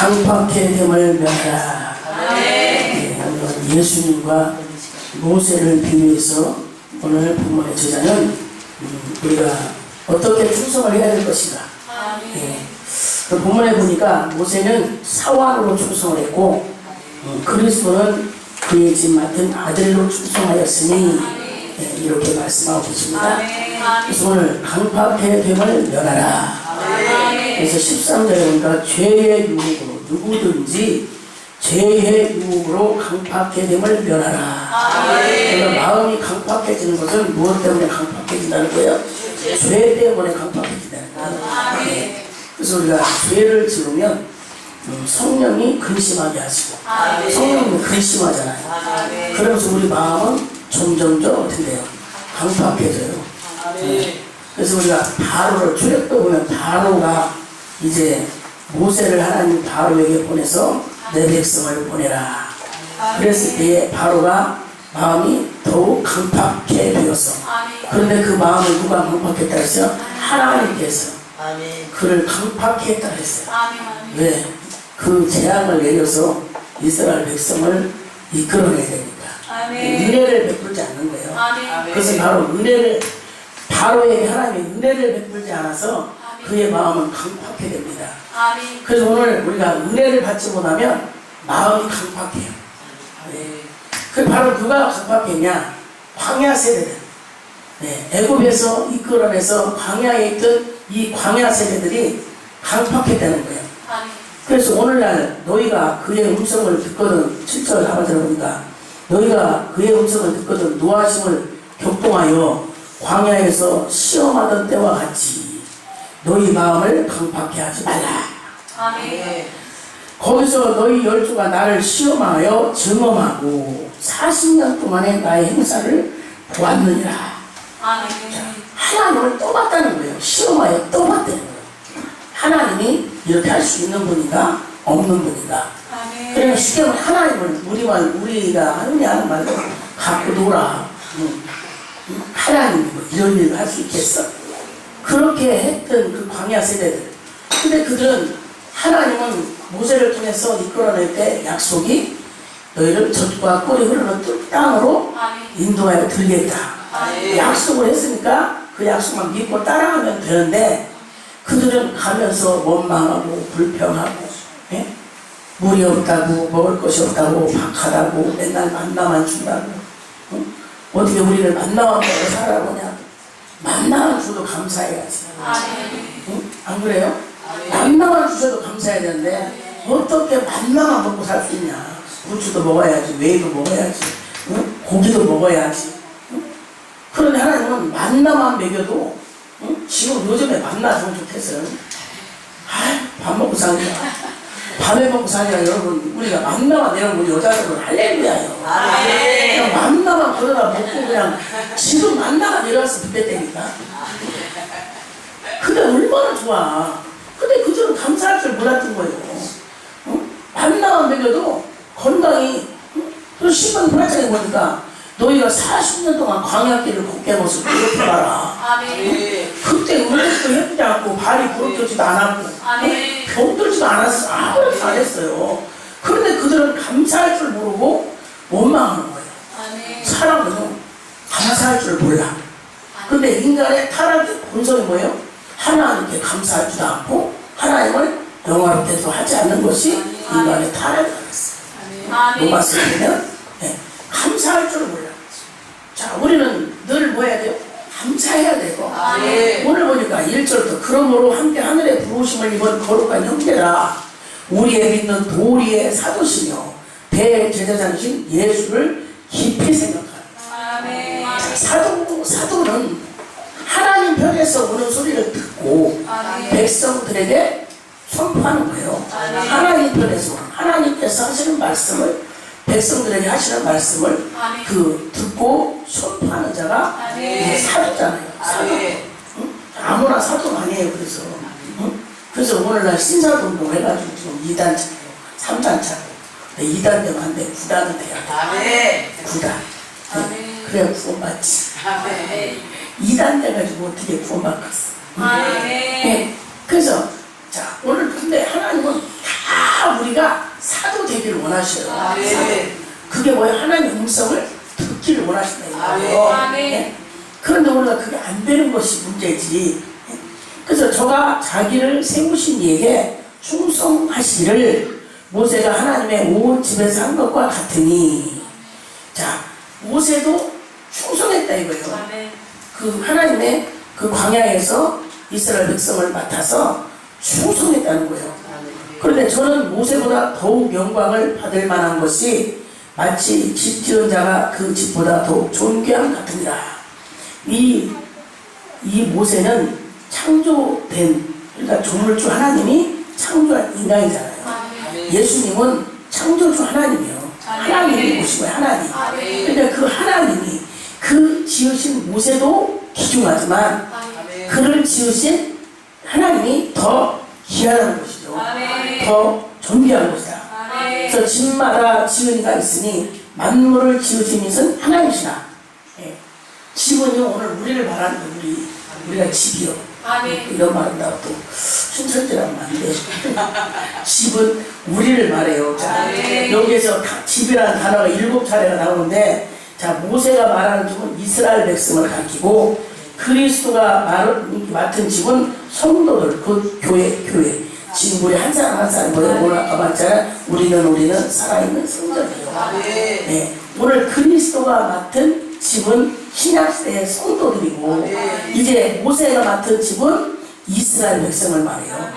강팍해 됨을 면하라. 네, 예수님과 모세를 비유해서 오늘 본문의 저자는 우리가 어떻게 충성을 해야 될 것인가. 네, 그 본문에 보니까 모세는 사환으로 충성을 했고 그리스도는 그의 집 맡은 아들로 충성하였으니 네, 이렇게 말씀하고 계십니다. 그래서 오늘 강팍해 됨을 면하라. 그래서 13절에 보니까 죄의 유혹으로 누구든지 죄의 유혹으로 강팍해 됨을 면하라. 그러니까 마음이 강팍해지는 것은 무엇 때문에 강팍해진다는 거예요? 죄 때문에 강팍해진다는 거예요. 네. 그래서 우리가 죄를 지으면 성령이 근심하게 하시고 성령이 근심하잖아요. 그러면서 우리 마음은 점점점 어떻게 돼요? 강팍해져요. 그래서 우리가 바로를 출애굽도 보면 바로가 이제 모세를 하나님 바로에게 보내서 내 백성을 보내라. 그랬을 때에 바로가 마음이 더욱 강팍해 되었어. 그런데 그 마음을 누가 강팍했다 했어요? 하나님께서 그를 강팍해 했다 했어요. 왜? 그 재앙을 내려서 이스라엘 백성을 이끌어내야 되니까. 은혜를 베풀지 않는 거예요. 그것은 바로 은혜를 바로에게 하나님의 은혜를 베풀지 않아서 그의 마음은 강팍해 됩니다. 그래서 오늘 우리가 은혜를 받지 못하면 마음이 강팍해요. 네. 그 바로 누가 강팍했냐? 광야 세대들. 네. 애굽에서 이끌어내서 광야에 있던 이 광야 세대들이 강팍했다는 거예요. 그래서 오늘날 너희가 그의 음성을 듣거든 7절 하반절에 보니까 너희가 그의 음성을 듣거든 노하심을 격동하여 광야에서 시험하던 때와 같이 너희 마음을 강팍해 하지 말라. 거기서 너희 열조가 나를 시험하여 증언하고 40년 동안의 나의 행사를 보았느니라. 하나님을 또 봤다는 거예요. 시험하여 또 봤다는 거예요. 하나님이 이렇게 할 수 있는 분인가 없는 분인가. 그러니까 쉽게 말하면 하나님은 우리가 하는 말로 갖고 놀아. 하나님이 뭐 이런 일을 할 수 있겠어? 그렇게 했던 그 광야 세대들. 근데 그들은 하나님은 모세를 통해서 이끌어낼 때 약속이 너희를 젖과 꿀이 흐르는 땅으로 인도하여 들겠다. 약속을 했으니까 그 약속만 믿고 따라가면 되는데 그들은 가면서 원망하고 불평하고 물이 없다고 먹을 것이 없다고 박하다고 맨날 만나만 준다고 어떻게 우리를 만나만 먹고 살아보냐. 만나만 줘도 감사해야지. 안 그래요? 만나만 주셔도 감사해야 되는데 어떻게 만나만 먹고 살 수 있냐. 부추도 먹어야지, 외도 먹어야지, 고기도 먹어야지. 그런데 하나님은 만나만 먹여도 지금 요즘에 만나 좀 좋겠어요. 밥 먹고 사냐, 밤에 먹고 사냐. 여러분 우리가 만나만 여러분 여자들은 할렐루야요. 그냥 만나만 그러다 먹고 그냥 지금 만나가 내려와서 붓겠다니까. 근데 얼마나 좋아. 근데 그들은 감사할 줄 몰랐던 거예요. 만나만 먹여도 건강이 또 신문 불안장에 보니까 너희가 40년 동안 광야길을 곱게 모습 이렇게 봐라. 그때 우리도 해보지 않고 발이 부러지지도 않았고 병들지도 않았어. 아무것도 안 했어요. 그런데 그들은 감사할 줄 모르고 원망하는 거예요. 사람은 감사할 줄 몰라. 근데 인간의 타락의 본성이 뭐예요? 하나님께 감사할 줄도 않고 하나님을 영화롭게도 하지 않는 것이 인간의 타락이라고 했어요. 로마서 보면 감사할 줄 몰라. 자, 우리는 늘 뭐 해야 돼요? 감사해야 되고. 오늘 보니까 1절부터 그러므로 함께 하늘의 부르심을 입은 거룩한 형제라 우리의 믿는 도리의 사도시며 대제사장이신 예수를 깊이 생각하라. 사도는 하나님 편에서 오는 소리를 듣고 백성들에게 선포하는 거예요. 하나님 편에서 하나님께서 하시는 말씀을 백성들에게 하시는 말씀을 듣고 선포하는 자가 사도잖아요. 사도. 아무나 사도는 아니에요. 그래서 오늘날 신사도 운동 해가지고 지금 2단차고 3단차고 2단 되면 안 돼. 9단은 돼야 돼. 9단. 그래야 구원받지. 2단 돼가지고 어떻게 구원받겠어. 그래서 자 오늘 근데 하나님은 다 원하셔요. 그게 뭐예요? 하나님의 음성을 듣기를 원하신다 이거예요. 네? 그런데 우리가 그게 안 되는 것이 문제지. 그래서 저가 자기를 세우신 이에게 충성하시기를 모세가 하나님의 온 집에서 한 것과 같으니. 자, 모세도 충성했다 이거예요. 그 하나님의 그 광야에서 이스라엘 백성을 맡아서 충성했다는 거예요. 그런데 저는 모세보다 더욱 영광을 받을 만한 것이 마치 집 지은 자가 그 집보다 더욱 존귀함 같으니라. 이 모세는 창조된, 그러니까 조물주 하나님이 창조한 인간이잖아요. 예수님은 창조주 하나님이에요. 하나님이 보시고요, 하나님. 그러니까 그 하나님이 그 지으신 모세도 귀중하지만 그를 지으신 하나님이 더 귀하다는 것이죠. 더 존귀한 것이다. 그래서 집마다 지은이가 있으니 만물을 지으신 이는 하나님이시나. 예. 집은요, 오늘 우리를 말하는 거, 우리가 집이요. 이런 말은 나도 또 순천지라면 안 돼. 집은 우리를 말해요. 자, 여기에서 집이라는 단어가 7차례가 나오는데, 자, 모세가 말하는 집은 이스라엘 백성을 가리키고, 그리스도가 맡은 집은 성도들, 그 교회. 지금 우리 한 사람 한 사람, 오늘 아까 봤잖아요. 우리는 살아있는 성전이에요. 네. 오늘 그리스도가 맡은 집은 신약시대의 성도들이고, 이제 모세가 맡은 집은 이스라엘 백성을 말해요.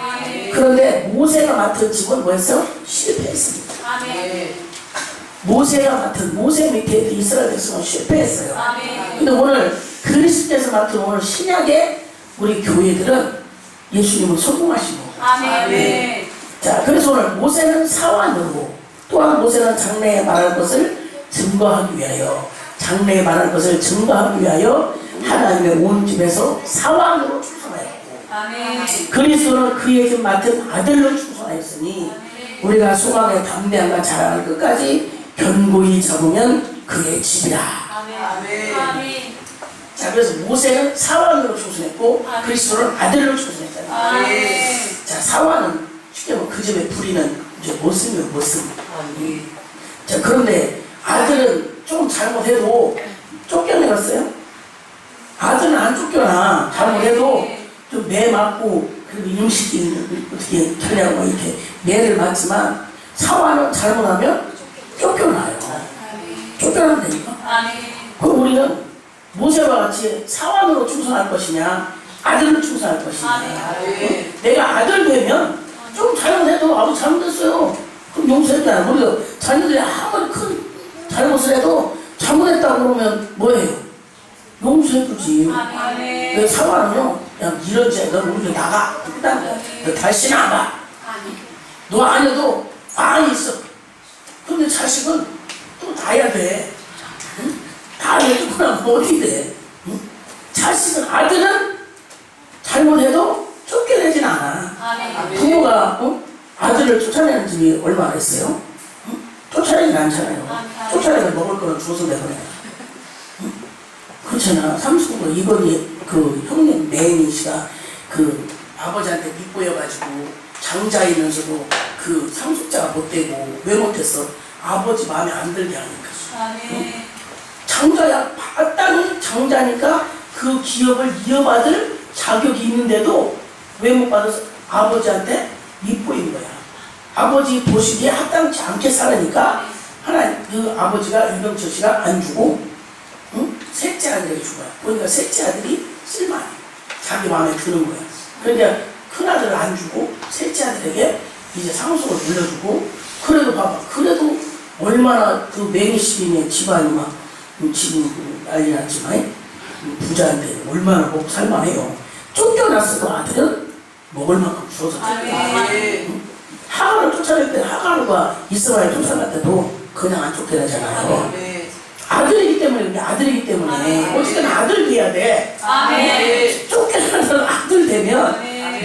그런데 모세가 맡은 집은 뭐였어요? 실패했습니다. 모세 밑에 이스라엘 백성은 실패했어요. 근데 오늘 그리스도께서 맡은 오늘 신약의 우리 교회들은 예수님은 성공하시고. 자, 그래서 오늘 모세는 사완으로, 또한 모세는 장래에 말할 것을 증거하기 위하여, 하나님의 온 집에서 사완으로 충성하였고, 그리스도는 그의 집 맡은 아들로 충성하였으니, 우리가 소망의 담대함과 자랑을 끝까지 견고히 잡으면 그의 집이라. 자, 그래서 모세는 사완으로 충성했고 그리스도는 아들로 충성했잖아요. 자, 사완은 쉽게 말하면 그 집에 부리는 이제 모습이에요, 모습. 자, 그런데 아들은 좀 잘못해도 쫓겨내었어요. 아들은 안 쫓겨나. 잘못해도 좀 매 맞고, 그리고 음식이 어떻게 하냐고 이렇게 매를 맞지만, 사완은 잘못하면 쫓겨나요. 쫓겨나면 되니까. 그럼 우리는 모세와 같이 사완으로 충성할 것이냐, 아들로 충성할 것이냐. 내가 아들 되면 좀 잘못해도 아버지 잘못했어요. 그럼 용서했잖아. 우리가 자녀들이 아무리 큰 잘못을 해도 잘못했다고 그러면 뭐예요? 용서해주지. 내 사과는요, 그냥 이런 죄, 너 우리 나가. 너 다시는 안 가. 너 아니어도 많이 있어. 근데 자식은 또 낳아야 돼. 응? 다 해주고 나면 어떻게 돼? 응? 자식은, 아들은 잘못해도 쫓겨내진 않아. 부모가 아들을 쫓아내는 집이 얼마나 있어요? 응? 쫓아내진 않잖아요. 쫓아내면 먹을 거는 줘서 내보내. 그렇잖아. 삼수가 이번에 그 형님 매니 씨가 그 아버지한테 밑보여가지고 장자이면서도 그 상속자가 못되고 왜 못했어? 아버지 마음에 안 들게 하니까. 응? 장자야, 마땅히 장자니까 그 기업을 이어받을 자격이 있는데도 왜 못 받아서 아버지한테 밑보인 거야. 아버지 보시기에 합당치 않게 살으니까 하나님 그 아버지가 유병철 씨가 안 주고, 응? 셋째 아들에게 주고요. 그러니까 셋째 아들이 쓸만해. 자기 마음에 드는 거야. 그러니까 큰 아들을 안 주고 셋째 아들에게 이제 상속을 물려주고, 그래도 봐봐. 그래도 얼마나 그 매니시인의 집안이 막 지금 난리 났지만 부자인데 얼마나 먹고 살만해요. 쫓겨났어도 아들은 먹을 만큼 주어서 응? 하가를 쫓아낼 때 하가르가 이스라엘 쫓아갈 때도 그냥 안 쫓겨나잖아요. 아들이기 때문에, 아들이기 때문에 어쨌든 아들 돼야 돼. 쫓겨나서 아들 되면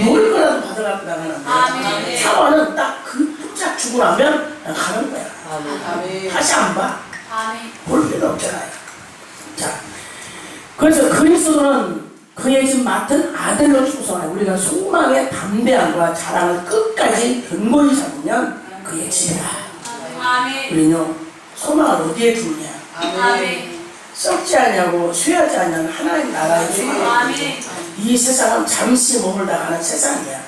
먹을 거라도 받아갖고 나가는데, 사화는 딱 그 뚝딱 주고 나면 가는 거야. 다시 안 봐. 볼 필요 없잖아요. 자, 그래서 그리스도는 그의 집 맡은 아들로 충성하여 우리가 소망의 담대함과 자랑을 끝까지 견고히 잡으면 그의 집이라. 아멘. 우리는요 소망을 어디에 두느냐? 아멘. 썩지 않냐고 쇠하지 않냐는 하나님 나라의 소망을 아멘. 두죠. 이 세상은 잠시 머물다 가는 세상이야.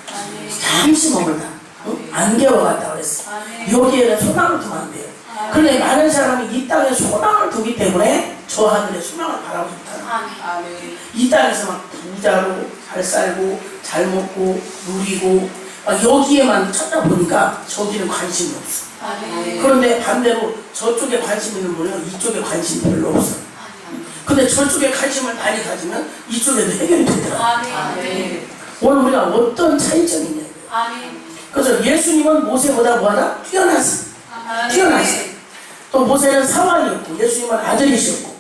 잠시 머물다. 응? 안개와 같다 그랬어. 아멘. 여기에는 소망을 두면 안 돼요. 그런데 많은 사람이 이 땅에 소망을 두기 때문에 저 하늘의 소망을 바라보지 못하는 거예요. 아멘. 이 땅에서 막 부자로 잘 살고 잘 먹고 누리고 막 여기에만 찾아보니까 저기는 관심이 없어. 아멘. 그런데 반대로 저쪽에 관심 있는 분은 이쪽에 관심이 별로 없어. 근데 저쪽에 관심을 많이 가지면 이쪽에도 해결이 되더라. 아멘. 오늘 우리가 어떤 차이점이 있냐. 아멘. 그래서 예수님은 모세보다 뭐하다? 뛰어났어. 뛰어났어. 또 모세는 사환이었고 예수님은 아들이셨고.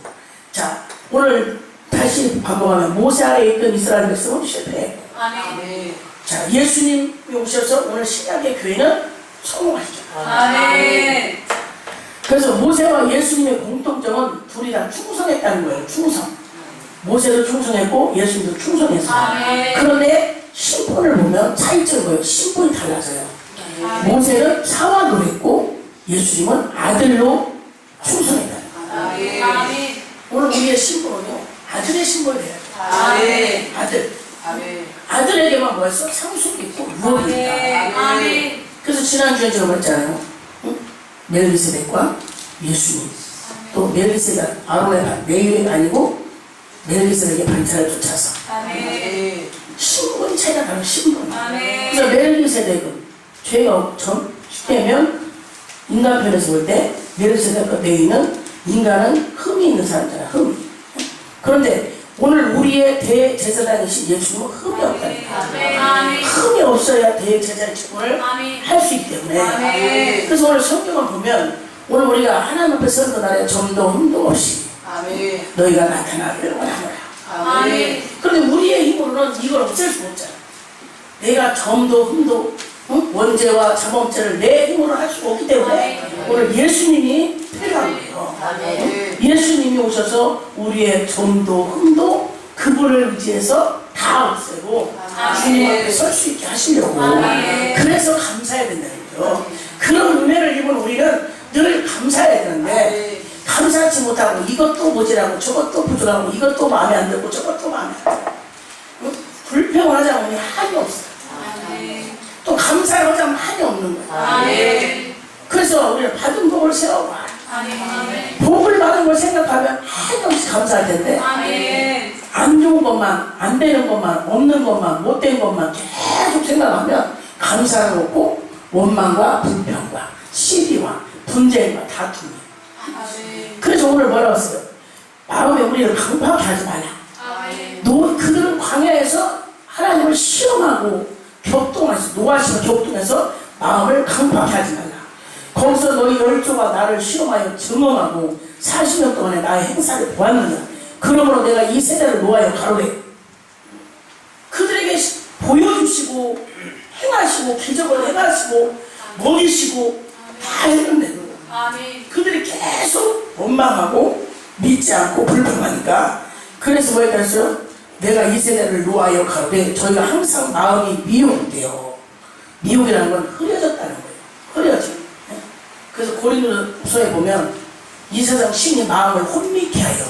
자, 오늘 다시 반복하면 모세 아래에 있던 이스라엘 백성은 실패했고. 아멘. 자, 예수님이 오셔서 오늘 신약의 교회는 성공하시죠. 아멘. 그래서 모세와 예수님의 공통점은 둘이 다 충성했다는 거예요. 충성. 모세도 충성했고 예수님도 충성했어요. 아멘. 그런데 신분을 보면 차이점이 뭐예요? 신분이 달라져요. 모세는 사환으로 했고 예수님은 아들로 충성했다. 아멘. 오늘 우리의 신분은요 아들의 신분이 돼요. 아멘. 아들. 아멘. 아들에게만 뭐였어? 상속이 있고 유업이 있다. 아멘. 그래서 지난주에 제가 말했잖아요. 응? 멜기세덱과 예수님. 또 멜기세덱 아론의 레위가 아니고 멜기세덱의 반차를 쫓아서 아멘. 신분이 차이가 나는 신분. 아멘. 그래서 멜기세덱은 죄가 쉽게 하면 인간 편에서 볼 때 멜기세덱과 레위는 인간은 흠이 있는 사람이잖아. 흠. 그런데 오늘 우리의 대제사장이신 예수님은 흠이 없다니까. 아멘. 흠이 없어야 대제사장 직분을 아멘. 할 수 있기 때문에. 아멘. 그래서 오늘 성경을 보면 오늘 우리가 하나님 앞에 서는 날에 점도 흠도 없이 아멘. 너희가 나타나기를 원하노라. 아멘. 그런데 우리의 힘으로는 이걸 없앨 수 없잖아. 내가 점도 흠도 원죄와 자범죄를 내 힘으로 할 수 없기 때문에 오늘 예수님이 필요한 거예요. 아멘. 예수님이 오셔서 우리의 점도 흠도 그분을 의지해서 다 없애고 주님 앞에 설 수 있게 하시려고. 아멘. 그래서 감사해야 된다는 거예요. 그런 은혜를 입은 우리는 늘 감사해야 되는데 감사하지 못하고 이것도 모자라고 저것도 부족하고 이것도 마음에 안 들고 저것도 마음에 안 들고 불평을 하자 보니 한이 없어요. 또 감사를 하자면 한이 없는 거예요. 아멘. 그래서 우리는 받은 복을 세워봐. 아멘. 복을 받은 걸 생각하면 한없이 감사할 텐데 아멘. 안 좋은 것만, 안 되는 것만, 없는 것만, 못된 것만 계속 생각하면 감사를 없고 원망과 불평과 시비와 분쟁과 다툼이. 아멘. 그래서 오늘 뭐라고 했어요? 마음에 우리를 강팍하게 하지 말라. 아멘. 그들은 광야에서 하나님을 시험하고 격동해서 노하시고 격동해서 마음을 강팍하게 하지 말라. 거기서 너희 열조가 나를 시험하여 증언하고 40년 동안에 나의 행사를 보았느냐. 그러므로 내가 이 세대를 노하여 가로되 그들에게 보여주시고 행하시고 기적을 행하시고 먹이시고 다 했는데도 아멘. 그들이 계속 원망하고 믿지 않고 불평하니까 그래서 뭐에 따라서 내가 이 세대를 노하여 가로되 저희가 항상 마음이 미혹돼요. 미혹이라는 건 흐려졌다는 거예요. 흐려짐. 그래서 고린도서에 보면 이 세상 신이 마음을 혼미케 하여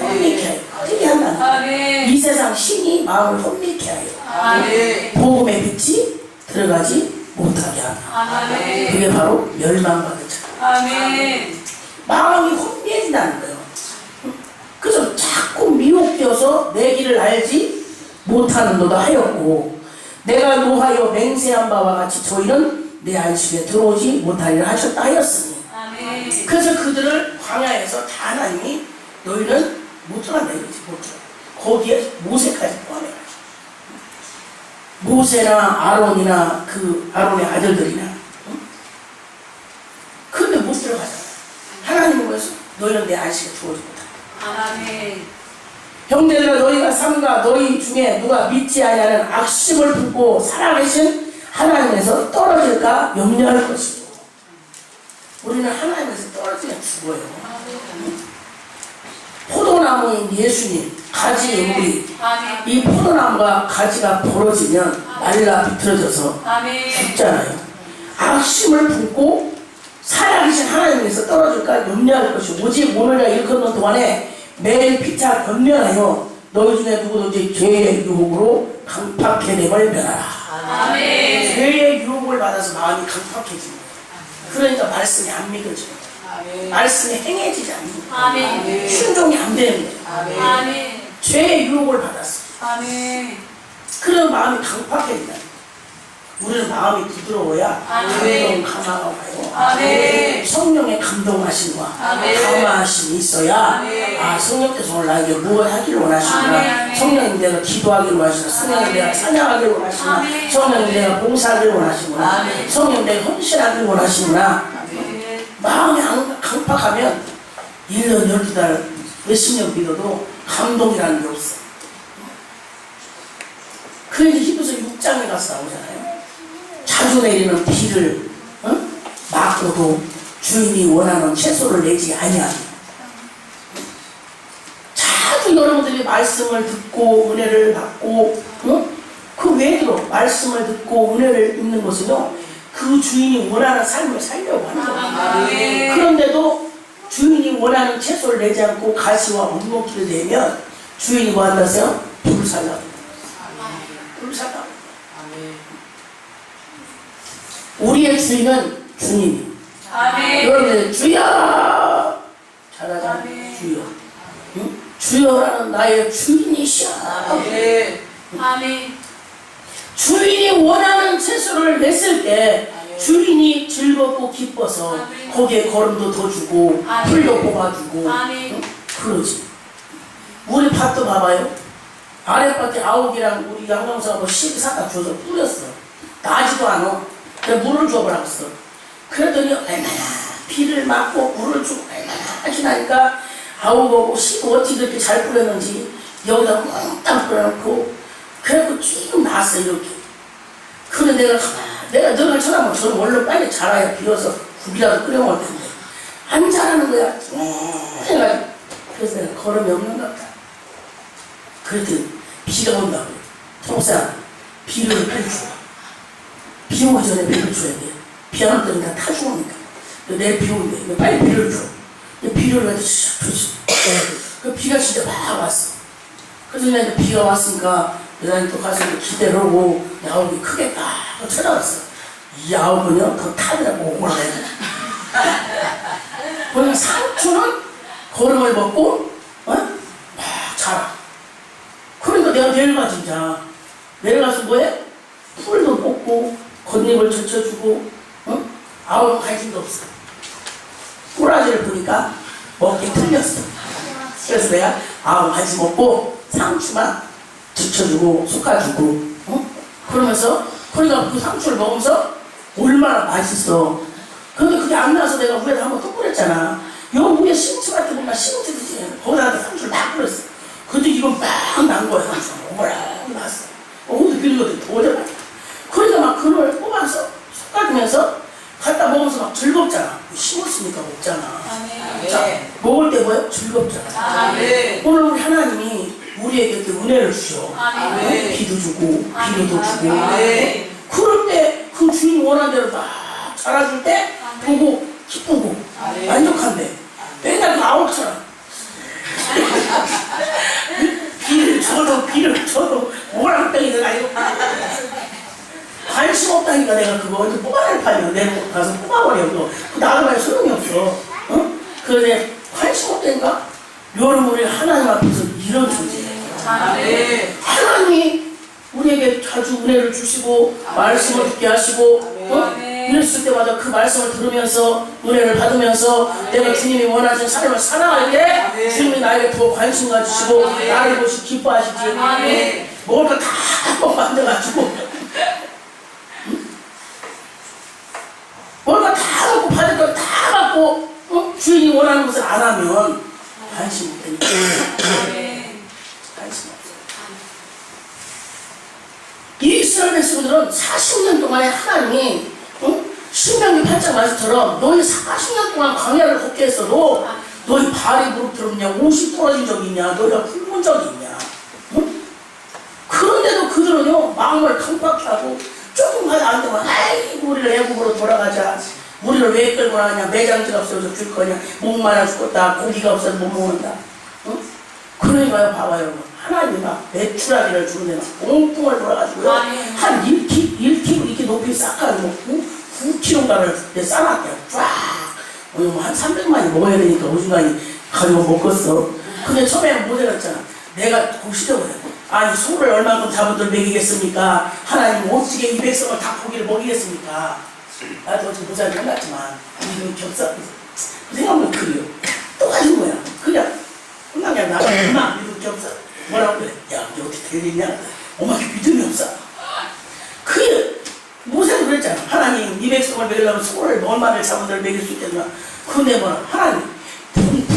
혼미케 하여 흐리게 한다는 거예요. 아멘. 이 세상 신이 마음을 혼미케 하여 아멘. 복음의 빛이 들어가지 못하게 한다. 아멘. 그게 바로 멸망받은 자. 아멘. 마음이 혼미해진다는 거예요. 그래서 자꾸 미혹되어서 내 길을 알지 못하는도다 하였고 내가 노하여 맹세한 바와 같이 저희는 내 안식에 들어오지 못하리라 하셨다 하였으니. 아멘. 그래서 그들을 광야에서 다 하나님이 너희는 못 들어간다 이거지. 못 들어. 거기에 모세까지 포함해가지고 모세나 아론이나 그 아론의 아들들이나 근데 못 들어가잖아. 하나님은 그래서 너희는 내 안식에 들어오지 못한다. 아멘. 형제들아 너희가 삼가 너희 중에 누가 믿지 아니하는 악심을 품고 살아계신 하나님에서 떨어질까 염려할 것이고 우리는 하나님에서 떨어지면 죽어요. 포도나무인 예수님 가지인 우리 아멘. 이 포도나무가 가지가 벌어지면 말라 비틀어져서 아멘. 죽잖아요. 악심을 품고 살아계신 하늘에서 떨어질까 염려할 것이 오직 오늘날 일컫는 동안에 매일 피차 권면하여 너희 중에 누구든지 죄의 유혹으로 강팍해내버려 멸하라. 아멘. 죄의 유혹을 받아서 마음이 강팍해집니다. 그러니까 말씀이 안 믿어져요. 말씀이 행해지지 않습니다. 아멘. 순종이 안 됩니다. 아멘. 죄의 유혹을 받았어. 아멘. 그런 마음이 강팍해진다. 우리는 마음이 부드러워야 아멘. 감동 감화가요. 아멘. 성령의 감동하심과 아멘. 감화하심이 있어야 아멘. 아 성령께서 오늘 나에게 무엇을 하기를 원하시구나. 아멘. 성령님 내가 기도하기를 원하시구나. 성령님 내가 찬양하기를 원하시구나. 아멘. 성령님 내가 봉사하기를 원하시구나. 아멘. 성령님 내가 헌신하기를 원하시구나. 아멘. 마음이 강팍하면 1년 12달 몇십 년 믿어도 감동이라는 게 없어. 그래서 히브리서 6장에 가서 나오잖아요. 자주 내리는 비를 막고도 주인이 원하는 채소를 내지 아니하며, 자주 여러분들이 말씀을 듣고 은혜를 받고 그 외에도 말씀을 듣고 은혜를 입는 것은요, 그 주인이 원하는 삶을 살려고 하는 거예요. 아멘. 그런데도 주인이 원하는 채소를 내지 않고 가시와 묵묵히를 내면 주인이 뭐 한다세요? 불살라. 불살라. 우리의 주인은 주님. 아멘. 여러분들 주여 잘하자. 아멘. 주여. 응? 주여라는 나의 주인이시여. 아멘. 아멘. 주인이 원하는 채소를 냈을 때 주인이 즐겁고 기뻐서 아멘. 거기에 거름도 더 주고 아멘. 풀도 뽑아주고 아멘. 응? 그러지. 우리 밭도 봐봐요. 아랫밭에 아욱이랑 우리 양념사가 씨를 사다 줘서 뿌렸어. 나지도 않아. 그래서 물을 줘보라고 했어. 그랬더니 얼마나 비를 맞고 물을 주고 얼마나 지나니까 아욱하고 씨가 어떻게 그렇게 잘 뿌렸는지 여기다 몽땅 뿌려놓고 그래갖고 쭉 나왔어 이렇게. 그런데 내가 너를 쳐다보면 저는 원래 빨리 자라야 비어서 국이라도 끓여 먹을 텐데 안 자라는 거야. 해가지고 그래서 내가 걸음이 없는 것 같다. 그랬더니 비가 온다고. 목사 비를 빨리 줘. 비 오기 전에 비를 줘야 돼. 비 안 오면 다 타 죽으니까. 내일 비 오는데 빨리 비를 줘. 비를 가지고 샥 줬어. 그 비가 진짜 막 왔어. 그래서 내가 비가 왔으니까 여자님 또 가서 기대를 하고 야옥이 크게 딱 쳐다봤어. 이 야옥은요 더 타더라고 올라가야 돼. 그러니까 상추는 걸음을 먹고 막 자라. 그러니까 내가 내려가 진짜 내려가서 뭐해? 풀도 뽑고 겉잎을 젖혀주고 아무 관심도 없어. 꼬라지를 보니까 먹기 틀렸어. 그래서 내가 아무 관심 없고 상추만 젖혀주고 솎아주고 그러면서 그러니까 그 상추를 먹으면서 얼마나 맛있어. 그런데 그게 안 나와서 내가 위에다 한번 또 뿌렸잖아. 요 위에 시금치 같은 거나 시금치듯이 거기다가 상추를 막 뿌렸어. 근데 이건 막 난 거야. 상추가 오버락 났어. 근데 그리고 더 오래 봤다. 그러니까 막 그걸 뽑아서 솎아주면서 갖다 먹으면서 막 즐겁잖아. 심었으니까 먹잖아. 아멘. 자, 먹을 때 뭐예요? 즐겁잖아. 아멘. 오늘 우리 하나님이 우리에게 이렇게 은혜를 주셔. 아멘. 비도 주고 비료도 주고. 아멘. 그럴 때 그 주인 원하는 대로 막 자라줄 때 보고 기쁘고 만족한데 맨날 그 아홉처럼 비를 줘도 모락덩이 돼가지고 관심 없다니까. 내가 그거 이렇게 뽑아낼 판이야. 내가 가서 뽑아버려. 그거 나가면 소용이 없어. 그런데 관심 없다니까. 여러분 우리 하나님 앞에서 이런 존재예요. 아멘. 하나님이 우리에게 자주 은혜를 주시고 말씀을 듣게 하시고 이랬을 때마다 그 말씀을 들으면서 은혜를 받으면서 내가 주님이 원하시는 삶을 살아갈 때 주님이 나에게 더 관심 가지시고 나를 보시 기뻐하시지. 먹을 거 다 만들어가지고 먹을 거 다 먹고 받을 거 다 받고 주인이 원하는 것을 안 하면 관심 없다니까. 관심 없어. 이 이스라엘 백성들은 40년 동안에 하나님이 신명기 8장 말씀처럼 너희 40년 동안 광야를 걷게 했어도 너희 발이 무릎 들었냐, 옷이 떨어진 적이 있냐, 너희가 굶은 적이 있냐. 그런데도 그들은요 마음을 강팍하고 조금 가다 안 되면 아이고 우리를 애국으로 돌아가자. 우리를 왜 끌고 나가냐? 매장지가 없어서 줄 거냐? 목마라 죽었다. 고기가 없어서 못 먹는다. 응? 그러니까요, 봐봐요, 여러분. 하나님이 막 메추라기를 주는데 막 꽁꽁을 돌아가지고요. 한 1kg 이렇게 높이 싹가지고 9kg가를 싸놨대요. 쫙! 오늘 뭐 한 300만이 먹어야 되니까 오중간이 가지고 먹었어. 근데 처음에는 못 해갔잖아. 내가 고시려고 해. 아니, 소를 얼마큼 잡은들 먹이겠습니까? 하나님 어떻게 200성을 다 고기를 먹이겠습니까? 나도 어제 모자를 끝났지만, 이건 겹사. 생각하면 그래요. 또 가진 거야. 그냥, 그냥 나가, 그만, 이건 겹사. 뭐라고 그래? 야, 이게 어떻게 되겠냐? 엄마한테 믿음이 없어. 그게, 모세도 그랬잖아. 하나님, 200성을 먹이려면 소를 얼마를 잡은들 먹일 수 있겠나? 근데 뭐라, 하나님.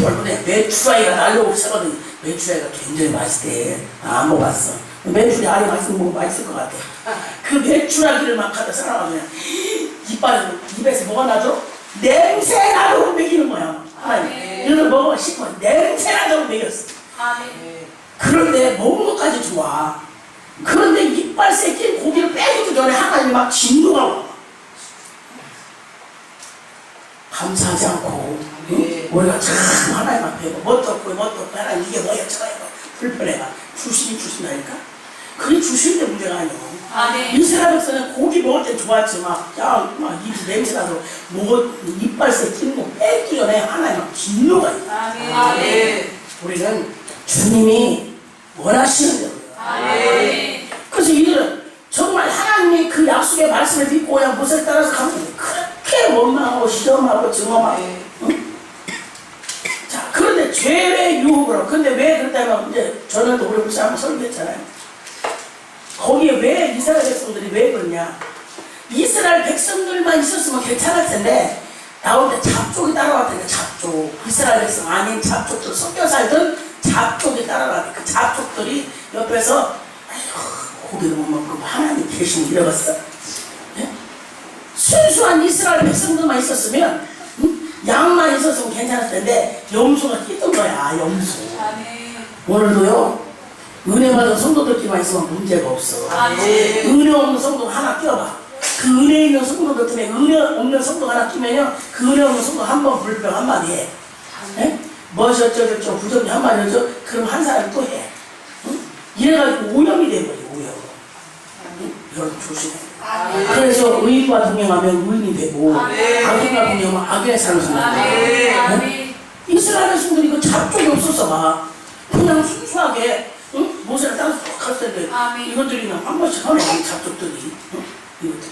얼굴에 메추라기가 날려오고 차거든. 메추라기가 굉장히 맛있대. 안 먹어봤어. 메추리 알이 맛있는 거 맛있을 것 같아. 그 메추라기를 막 갖다 싸놔 그냥 이빨 입에서 뭐가 나죠? 냄새 나도록 먹이는 거야. 하나님 이걸 먹으면 씹어 냄새 나도록 먹였어. 그런데 먹은 것까지 좋아. 그런데 이빨 새끼 고기를 빼기도 전에 하나님이 막 진노가 와. 감사하지 않고 우리가 참 하나님 앞에 뭣도 없고 하나님 이게 뭐야 저거야 불편해가 주신다니까. 그게 주시는 게 문제가 아니야. 이스라엘 백성은 고기 먹을 때 좋았지 막 입이 냄새 나서 이빨 새 끼는 거 빼기 전에 하나님 막 진노가 있다. 우리는 주님이 원하시는 대로. 그래서 이들은 정말 하나님의 그 약속의 말씀을 믿고 그냥 모세를 따라서 가면 그렇게 원망하고 시험하고 증오하고. 응? 자, 그런데 죄의 유혹으로. 근데 왜 그랬다면 이제 저는 또 우리 목사 한번 설교했잖아요. 거기에 왜 이스라엘 백성들이 왜 그러냐? 이스라엘 백성들만 있었으면 괜찮을 텐데 나올 때 잡족이 따라왔다니까. 잡족. 이스라엘 백성 아닌 잡족들 섞여 살던 잡족이 따라왔다니까. 그 잡족들이 옆에서 아이고 고기를 못 먹고 하나님 계시면 이러겠어. 네? 순수한 이스라엘 백성들만 있었으면 양만 있었으면 괜찮을 텐데 염소가 끼던 거야. 염소. 오늘도요 은혜 받은 성도들끼리만 있으면 문제가 없어. 은혜 없는 성도 하나 끼워봐. 그 은혜 있는 성도들 때문에 은혜 없는 성도 하나 끼면요 그 은혜 없는 성도 한 번 불평 한마디 해. 뭐지 어쩌고저쩌고 부정이 한마디 하죠. 그럼 한 사람이 또 해. 응? 이래가지고 오염이 돼버려. 오염. 여러분 조심해. 그래서 의인과 동행하면 의인이 되고 악인과 동행하면 악의 삶을 산다. 이스라엘 백성들이 그 잡족이 없었어 봐. 그냥 순수하게 응? 모세를 따라서 갈 텐데 이것들이 그냥 한 번씩 하네. 잡족들이. 응? 이것들.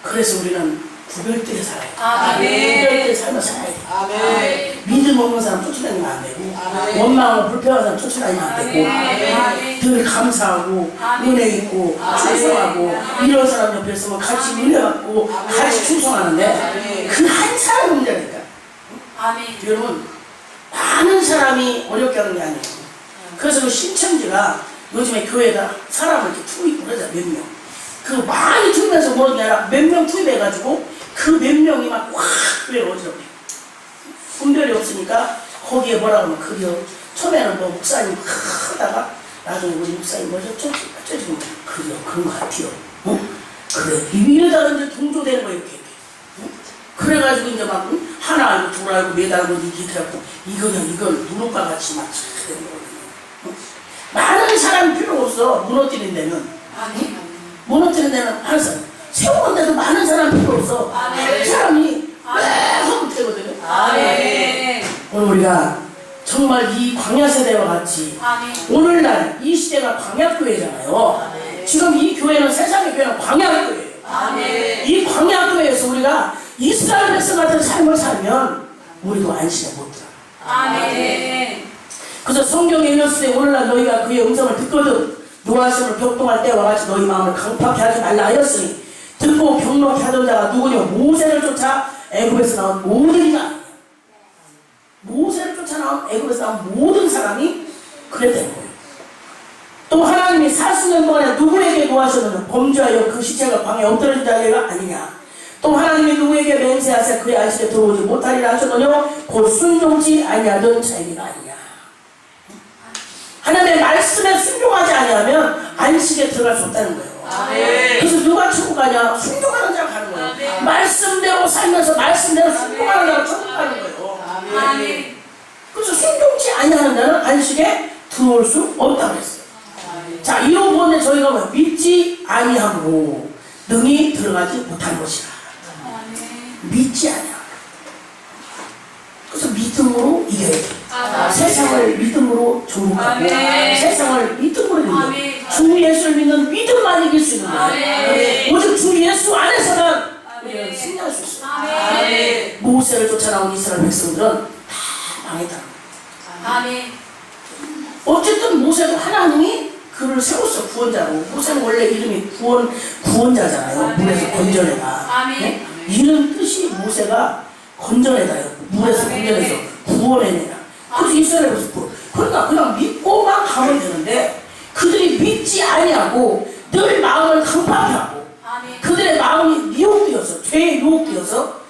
그래서 우리는 구별되게 살아야 돼. 구별되게 살면서 살아야 돼. 믿음 없는 사람 쫓아다니면 안 되고 원망하고 불평하는 사람 쫓아다니면 안 되고 늘 감사하고 은혜 있고 충성하고 이런 사람 옆에 있으면 같이 은혜 받고 같이 충성하는데 그 한 사람 문제니까. 여러분 많은 사람이 어렵게 하는 게 아니에요. 그래서 그 신천지가 요즘에 교회가 사람을 이렇게 투입을 하자. 몇 명. 그 많이 투입해서 모르는 게 아니라 몇 명 투입해가지고 그 몇 명이 막 확 교회를 어지럽혀. 분별이 없으니까 거기에 뭐라고 하면 그려. 처음에는 뭐 목사님 하다가 나중에 우리 목사님 뭐죠? 지금 그려. 그런 것 같아요. 어? 그래. 이러다가 이제 동조되는 거 이렇게. 어? 그래가지고 이제 막 하나 알고 둘 알고 몇 알고 이렇게 해갖고 이걸 누룩과 같이 막 되는 거거든요. 어? 많은 사람이 필요 없어. 무너뜨리는 데는. 무너뜨리는 데는 한 사람. 세우는 데도 많은 사람이 필요 없어. 한 사람이 하면 되거든요. 오늘 우리가 정말 이 광야 세대와 같이 오늘날 이 시대가 광야교회잖아요. 지금 이 교회는 세상의 교회는 광야교회예요. 이 광야교회에서 우리가 이스라엘 백성 같은 삶을 살면 우리도 안심을 못 들어요. 그래서 성경에 읽었을 때 오늘날 너희가 그의 음성을 듣거든 노하심을 격동할 때와 같이 너희 마음을 강팍히 하지 말라 하였으니 듣고 경록히 하던 자가 누구냐? 모세를 쫓아 애굽에서 나온 모든 이가 모세를 쫓아 나온 애굽에서 나온 모든 사람이 그랬다는 거예요. 또 하나님이 40년 동안에 누구에게 노하셨느냐? 범죄하여 그 시체가 광야에 엎드러진 자가 아니냐? 또 하나님이 누구에게 맹세하사 그의 안식에 들어오지 못하리라 하셨느냐? 곧 순종치 아니하던 자에게가 아니냐? 하나님의 말씀에 순종하지 아니하면 안식에 들어갈 수 없다는 거예요. 그래서 누가 천국 가냐? 순종하는 자가 가는 거예요. 말씀대로 살면서 말씀대로 순종하는 자를 천국하는 거예요. 아멘. 그래서 순종치 아니하는 자는 안식에 들어올 수 없다고 했어요. 자, 이런 부분에 저희가 뭐 믿지 아니하고 능히 들어가지 못한 것이라. 믿지 아니하고. 그래서 믿음으로 이겨야 돼. 세상을 믿음으로 정복하고 세상을 믿음으로 이겨. 주 예수를 믿는 믿음만 이길 수 있는 거예요. 오직 주 예수 안에서는 우리는 승리할 수 있어요. 모세를 쫓아 나온 이스라엘 백성들은 다 망했다. 어쨌든 모세도 하나님이 그를 세웠어. 구원자로. 모세는 원래 이름이 구원자잖아요. 물에서 건져내다. 네? 이런 뜻이 모세가 건져내다요. 물에서 건져내서 구원해내다. 그래서 이스라엘 백성 그러니까 그냥 믿고만 가면 되는데 그들이 믿지 아니하고 늘 마음을 강팍하고 그들의 마음이 미혹되어서 죄에 미혹되어서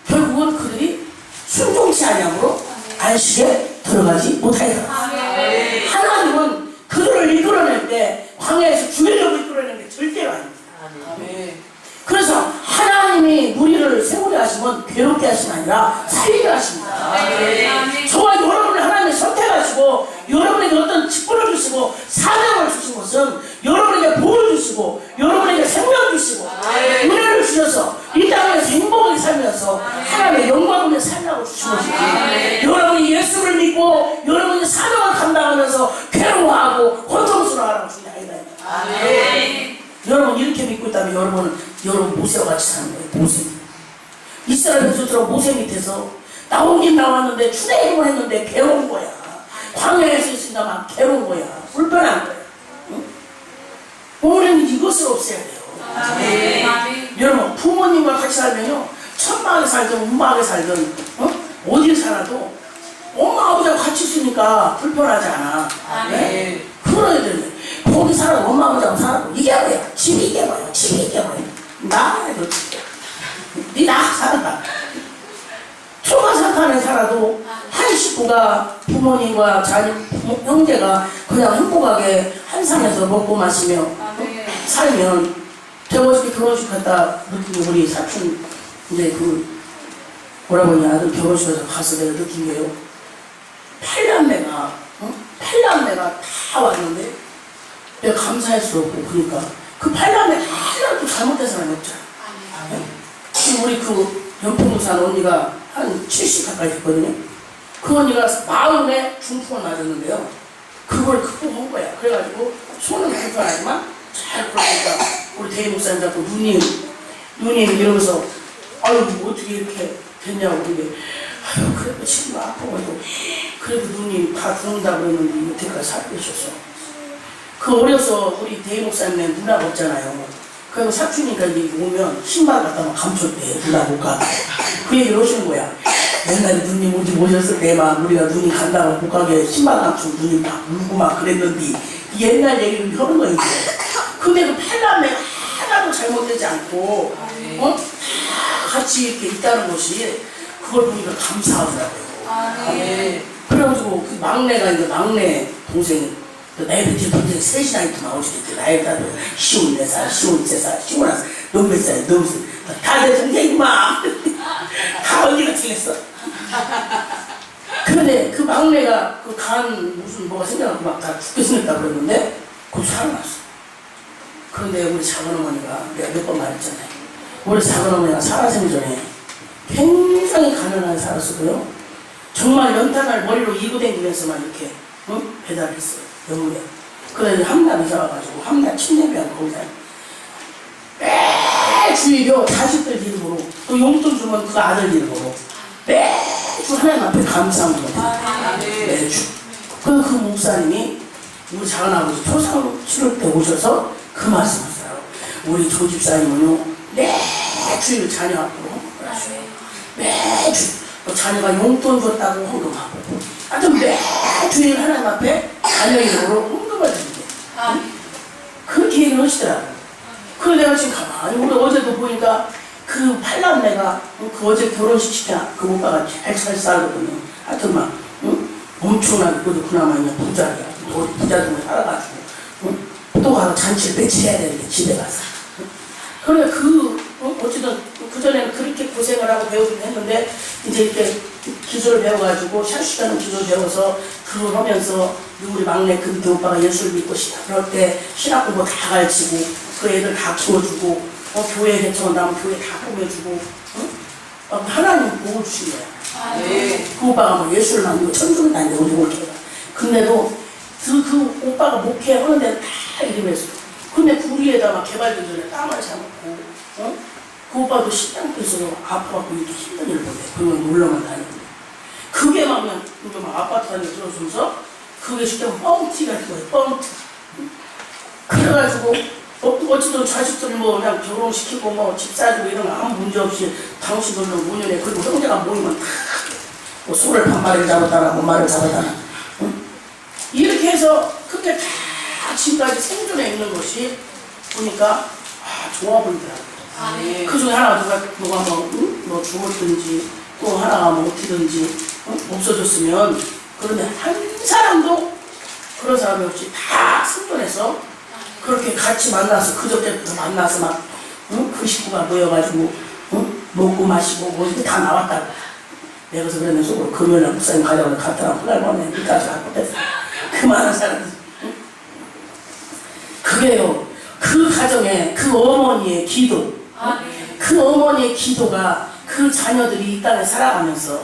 결국은 그들이 순종치 아니함으로 안식에 들어가지 못하였다. 하나님은 그들을 이끌어낼 때 광야에서 주의력을 이끌어내는 게 절대로 아닙니다. 그래서 하나님이 우리를 세우게 하시면 괴롭게 하심이 아니라 살리게 하십니다. 저와 여러분을 하나님이 선택하시고 여러분에게 어떤 직분을 주시고 사명을 주신 것은 여러분에게 복을 주시고 여러분에게 생명 주시고 은혜를 주셔서 이 땅에서 행복하게 살면서 하나님의 영광을 살라고 주신 것입니다. 여러분이 예수를 믿고 여러분이 사명을 감당하면서 괴로워하고 고통스러워하라고 주신 게 아니다. 여러분 이렇게 믿고 있다면 여러분 모세와 같이 사는 거예요. 모세. 이스라엘 백성들은 모세 밑에서 나오긴 나왔는데 출애굽을 했는데 괴로운 거야. 광야에서 있으니까 괴로운 거야. 불편한 거야. 응? 우리는 이것을 없애야 돼요. 여러분 부모님과 같이 살면요 천막에 살든 운막에 살든 어딜 살아도 엄마 아버지하고 같이 있으니까 불편하지 않아. 네? 그러야 되는데 거기 살아도 엄마 아버지하고 살아도 이게 뭐야? 집이 이게 뭐야? 집이 이게 뭐야? 나해도 나 살아. 초가상칸에 살아도 한 식구가 부모님과 자녀, 형제가 그냥 행복하게 한 상에서 먹고 마시며 살면 결혼식 갔다 느낀 우리 사촌 근데 그 오라버니 아들 결혼식에서 가서 내가 느낀 게요. 8남매가 다 왔는데 내가 감사했었고 그러니까 그 8남매 하나도 잘못된 사람이 없잖아. 지금 우리 그 연평도산 언니가 한 70 가까이 됐거든요. 그 언니가 마음에 중풍을 맞았는데요. 그걸 극복한 거야. 그래가지고 손은 불편하지만 잘 그러니까 우리 대희 목사님 잡고 누님 이러면서 아유 어떻게 이렇게 됐냐고 그러는데 아유 그래도 지금 아프고 그래도 누님 다 죽는다 그랬는데 여태까지 살펴주셨어. 그 어려서 우리 대희 목사님의 누나가 없잖아요. 그럼 사촌이니까 이제 오면 신발 갖다 막 감췄대. 누나 못 가. 그 얘기를 하시는 거야. 옛날에 누님 어디 오셨을 때 막 우리가 누님 간다고 못 가게 신발 감추고 누님 막 울고 막 그랬는데 옛날 얘기를 하는 거예요. 근데 그 8남매 하나도 잘못되지 않고 다 같이 이렇게 있다는 것이 그걸 보니까 감사하더라고요. 그래가지고 그 막내가 이제 막내 동생 나이 밑에 동생 셋이나 이렇게 나오시겠지. 나이 따로 14살, 13살, 15살, 너무 몇 살, 너무 다 내 동생이구만. 다 언니가 틀렸어. 그런데 그 막내가 그 간 무슨 뭐가 생겨갖고 막 다 죽게 생겼다고 그랬는데 그 살아났어. 그런데 우리 작은어머니가 내가 몇 번 말했잖아요. 우리 작은어머니가 살아생기 전에 굉장히 가난하게 살았어도요. 정말 연탄을 머리로 이고 다니면서만 이렇게 배달했어요. 영무에. 그래서 함남 이사 와가지고 함남 침례비하고 거기 살고 매주일요 자식들 이름으로 또 용돈 주면 그 아들 이름으로 매주 하나님 앞에 감사하는 거예요. 매주. 그래서 그 목사님이 우리 작은아버지 초상 치를 때 오셔서 그 말씀하세요. 우리 조집사님은요 매주일 자녀 앞으로 헌금을 하셔요. 매주 또 자녀가 용돈 줬다고 헌금하고 하여튼 매주일 하나님 앞에 자녀 이름으로 헌금을 드린대. 그렇게 얘기를 하시더라고요. 그래서 내가 지금 가만히 우리 어제도 보니까 그 8남매가 그 어제 결혼식 시켜 그 오빠가 잘 살거든요. 하여튼 막 엄청나게 그래도 그나마 그냥 부자야. 부자동에 살아가지고 또 가서 잔치를 며칠 해야 되는데 집에 가서 그래 어쨌든 그전에는 그렇게 고생을 하고 배우긴 했는데 이제 이렇게 기술을 배워가지고 샤슈라는 기술을 배워서 그걸 하면서 우리 막내 금태 오빠가 예수를 믿고 그럴 때 신학 공부 다 가르치고 그 애들 다 키워주고 교회 개척한다면 교회 다 꾸며주고 하나님 복을 주신 거야. 네. 그 오빠가 뭐 예수를 만들고 천국을 다니고 우리 올게가 근데도 그 오빠가 목회하는 데는 다 이름했어. 근데 그 위에다 막 개발된 전에 땅을 사먹고 그 오빠도 식당에서 아파갖고 이렇게 힘든 일을 보내. 그러면 놀러만 다니고 그게 막 아파트 안에 들어서면서 그게 쉽게 뻥튀가 있는 거예요. 뻥튀. 그래가지고 어쨌든 자식들 뭐 그냥 결혼시키고 뭐 집 사주고 이런 거 아무 문제 없이 당신들은 5년에 그리고 형제가 모이면 뭐 소를 반마리를 잡았다나 뭔말을 잡았다나 이렇게 해서 그게 다 지금까지 생존해 있는 것이 보니까 좋아 보이더라고요. 그 중에 하나가 누가 뭐 죽었든지 또 하나가 뭐 어떻게든지 없어졌으면 그런데 한 사람도 그런 사람이 없이 다 생존해서 그렇게 같이 만나서 그저께부터 만나서 막 그 식구가 모여가지고 먹고 마시고 뭐 이렇게 다 나왔다고. 내가 그래서 그러면 속으로 금요일날 목사님 가자고 갔더라. 그날 밤에 끝까지 갖고 됐어. 그 많은 사람들. 그게요. 그 가정에 그 어머니의 기도. 그 어머니의 기도가 그 자녀들이 이 땅에 살아가면서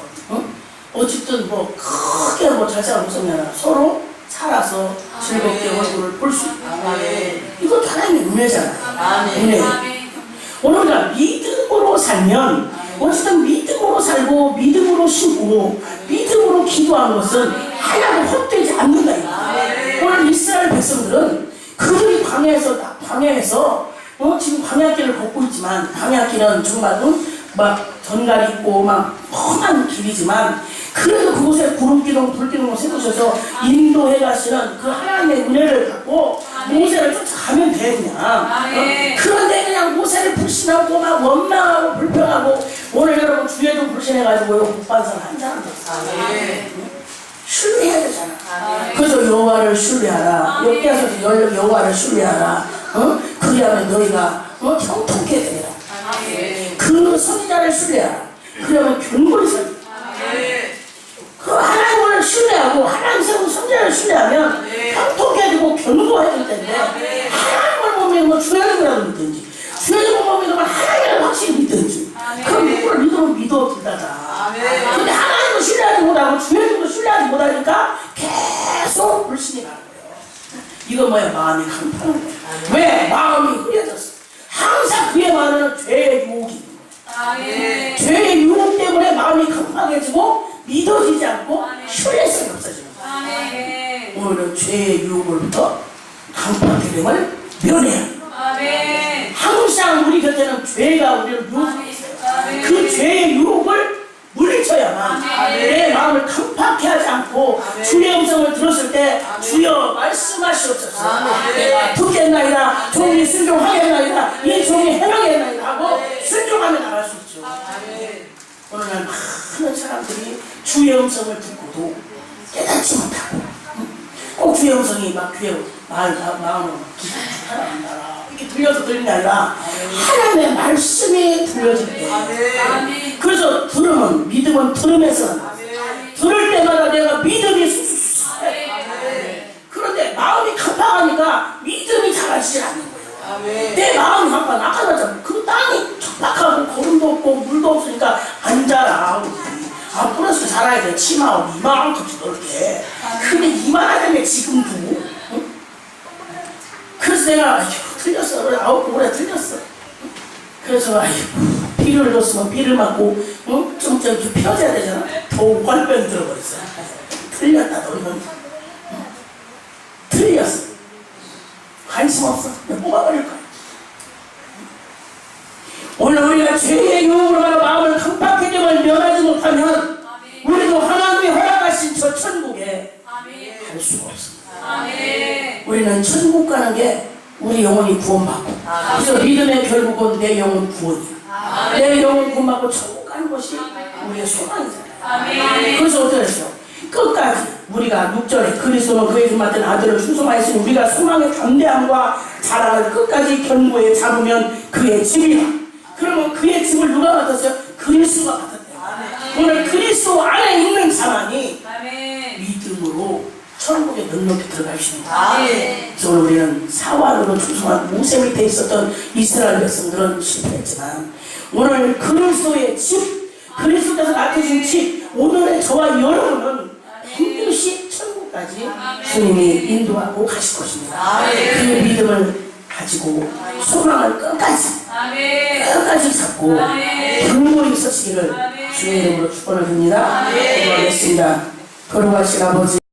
어쨌든 뭐 크게 뭐 자세가 무슨 게 아니라 서로 살아서 즐겁게 얼굴을 볼 수 있고 이것도 하나님의 은혜잖아요. 은혜. 오늘 우리가 믿음으로 살면 어쨌든 믿음으로 살고 믿음으로 쉬고 믿음으로 기도하는 것은 하나도 헛되지 않는다. 오늘 이스라엘 백성들은 그들이 광야에서 지금 광야길을 걷고 있지만 광야길은 정말 막 전갈이 있고 막 험한 길이지만 그래도 그곳에 구름기둥 불기둥을 세우셔서 인도해 가시는 그 하나님의 은혜를 갖고 모세를 쫓아가면 돼 그냥. 그런데 그냥 모세를 불신하고 막 원망하고 불평하고 오늘 여러분 주에도 불신해가지고 복반선 한 사람도 없어. 신뢰해야 되잖아. 그래서 여호와를 신뢰하라. 여기 와서 여호와를 신뢰하라. 그리하면 너희가 형통케 되리라. 그 선지자를 신뢰하라. 그러면 견고히 서 그 하나님을 신뢰하고 하나님 세운 선지자를 신뢰하면 형통케 되고 견고해질 텐데 하나님을 못 믿으면 주야님이라도 믿든지 주야님을 못 믿으면 하나님을 확실히 믿든지 그럼 누구를 믿으면 믿어진다자. 근데 하나님을 신뢰하지 못하고 주야님을 신뢰하지 못하니까 계속 불신이 가는 거예요. 이거 뭐야? 마음이 강팍한 거예요. 왜? 마음이 흐려졌어. 항상 그의 마음에는 죄의 유혹이 있는 거예요. 죄의 유혹 때문에 마음이 강팍해지고 믿어지지 않고 신뢰성이 없어지는 거예요. 오늘은 죄의 유혹으로부터 강팍됨을 면해야 합니다. 항상 우리 곁에는 죄가 우리를 유혹하고 있어요. 그 죄의 유혹을 물리쳐야만 내 마음을 강팍해 하지 않고 주의 음성을 들었을 때 주여 말씀하시옵소서. 내가 듣겠나이다. 종이 순종하겠나이다. 이 종이 행하겠나이다 하고 순종하며 나갈 수 있죠. 오늘날 많은 사람들이 주의 음성을 듣고도 깨닫지 못하고 꼭 주의 음성이 막 귀에 마음으로 기도하라 이렇게 들려서 들리는 게 아니라 하나님의 말씀이 들려질 때 그래서 들으면 믿음은 들으면서 들을 때마다 내가 믿음이 쑥쑥 그런데 마음이 강팍하니까 믿음이 자라지지 않는 거예요. 내 마음이 강팍 나가잖아. 그 땅이 척박하고 거름도 없고 물도 없으니까 안 자라. 앞으로서 자라야 돼. 치마하고 이만큼씩 넓게. 근데 이만하다며 지금도. 그래서 내가 틀렸어. 올해 틀렸어. 그래서 비를 넣었으면 비를 맞고 좀 저기 펴져야 되잖아. 더욱 관병이 들어버렸어. 틀렸다 너는. 틀렸어. 관심 없어. 그냥 뽑아버릴 거야. 오늘 우리가 죄의 유혹으로 마음을 강팍해짐을 면하지 못하면 우리도 하나님이 허락하신 저 천국에 갈 수가 없습니다. 우리는 천국 가는 게 우리 영혼이 구원받고 그래서 믿음의 결국은 내 영혼 구원이야. 내 영혼 구원받고 천국 가는 것이 우리의 소망이잖아요. 그래서 어떻게 했어? 끝까지 우리가 6절에 그리스도는 그에게 맡은 아들을 충성하였으니 우리가 소망의 담대함과 자랑을 끝까지 견고히 잡으면 그의 집이라. 그러면 그의 짐을 누가 받았어요? 그리스도가 받았대요. 오늘 그리스도 안에 있는 사람이 믿음으로 천국에 넉넉히 들어갈 수 있는 거예요. 그래서 오늘 우리는 사활으로 충성한 모세 밑에 있었던 이스라엘 백성들은 실패했지만 오늘 그리스도의 집, 그리스도께서 맡겨준 집, 오늘의 저와 여러분은 반드시 천국까지 주님이 인도하고 가실 것입니다. 그 믿음을 가지고 소망을 끝까지 잡고 불모이 있으시기를 주의 이름으로 축원을 드립니다. 기도하겠습니다. 거룩하신 아버지,